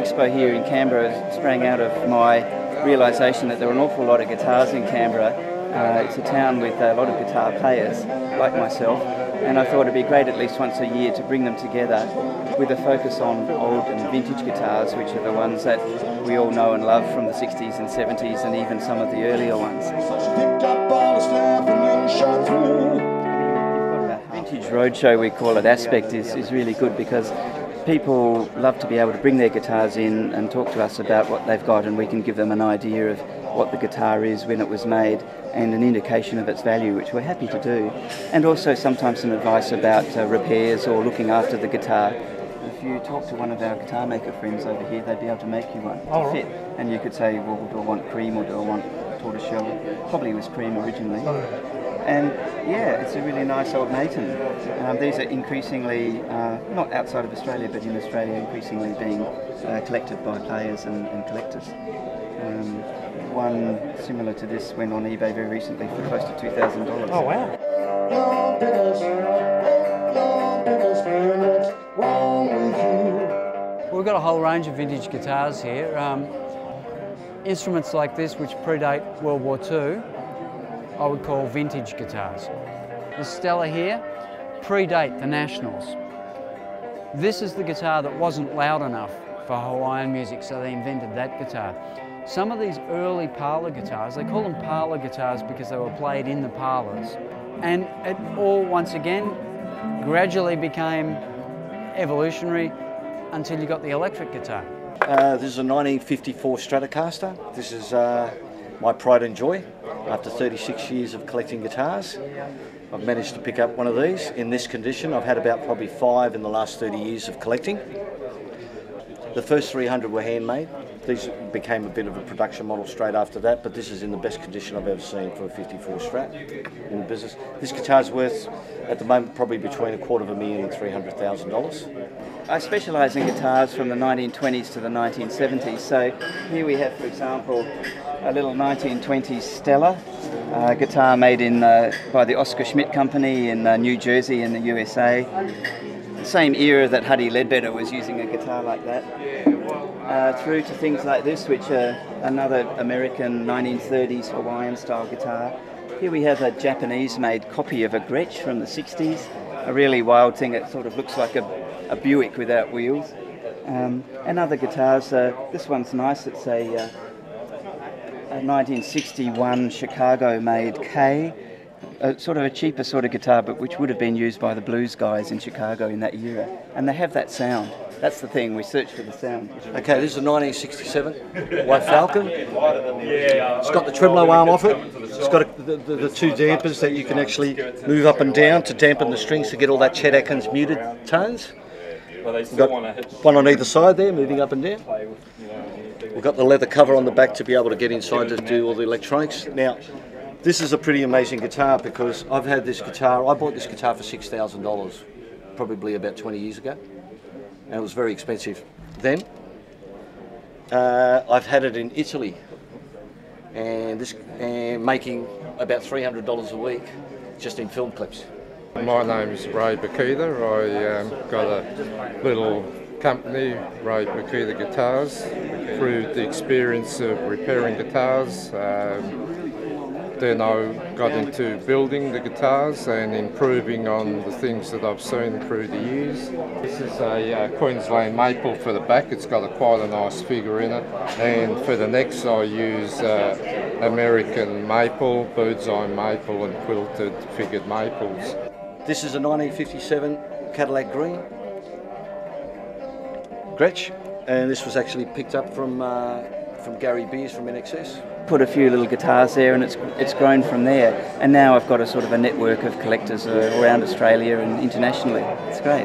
Expo here in Canberra sprang out of my realisation that there were an awful lot of guitars in Canberra. It's a town with a lot of guitar players, like myself, and I thought it'd be great at least once a year to bring them together with a focus on old and vintage guitars, which are the ones that we all know and love from the 60s and 70s and even some of the earlier ones. Vintage Roadshow, we call it, aspect is really good because people love to be able to bring their guitars in and talk to us about what they've got, and we can give them an idea of what the guitar is, when it was made, and an indication of its value, which we're happy to do. And also sometimes some advice about repairs or looking after the guitar. If you talk to one of our guitar maker friends over here, they'd be able to make you one to fit. And you could say, well, do I want cream or do I want tortoiseshell? Probably it was cream originally. And yeah, it's a really nice old Nathan. These are increasingly, not outside of Australia, but in Australia increasingly being collected by players and collectors. One similar to this went on eBay very recently for close to $2,000. Oh wow! We've got a whole range of vintage guitars here. Instruments like this, which predate World War II, I would call vintage guitars. The Stella here predate the Nationals. This is the guitar that wasn't loud enough for Hawaiian music, so they invented that guitar. Some of these early parlour guitars, they call them parlour guitars because they were played in the parlours. And it all, once again, gradually became evolutionary until you got the electric guitar. This is a 1954 Stratocaster. This is my pride and joy. After 36 years of collecting guitars, I've managed to pick up one of these in this condition. I've had about probably 5 in the last 30 years of collecting. The first 300 were handmade. These became a bit of a production model straight after that, but this is in the best condition I've ever seen for a 54 Strat in the business. This guitar's worth, at the moment, probably between $250,000 and $300,000. I specialise in guitars from the 1920s to the 1970s. So here we have, for example, a little 1920s Stella, guitar made in by the Oscar Schmidt Company in New Jersey in the USA. The same era that Huddy Ledbetter was using a guitar like that. Through to things like this, which are another American 1930s Hawaiian style guitar. Here we have a Japanese-made copy of a Gretsch from the 60s, a really wild thing. It sort of looks like a Buick without wheels. And other guitars, this one's nice. It's a 1961 Chicago-made K, sort of a cheaper sort of guitar, but which would have been used by the blues guys in Chicago in that era. And they have that sound. That's the thing, we search for the sound. Okay, this is a 1967 White Falcon. It's got the tremolo arm off it. It's got the 2 dampers that you can actually move up and down to dampen the strings to get all that Chet Atkins muted tones. We've got one on either side there, moving up and down. We've got the leather cover on the back to be able to get inside to do all the electronics. Now, this is a pretty amazing guitar because I've had this guitar, I bought this guitar for $6,000 probably about 20 years ago, and it was very expensive then. I've had it in Italy and making about $300 a week just in film clips. My name is Ray Bakita. I got a little company, Ray Bakita Guitars. Through the experience of repairing guitars, then I got into building the guitars and improving on the things that I've seen through the years. This is a Queensland maple for the back. It's got quite a nice figure in it. And for the necks I use American maple, bird's eye maple and quilted figured maples. This is a 1957 Cadillac Green Gretsch, and this was actually picked up from Gary Beers from NXS. Put a few little guitars there and it's grown from there. And now I've got a sort of a network of collectors around Australia and internationally. It's great.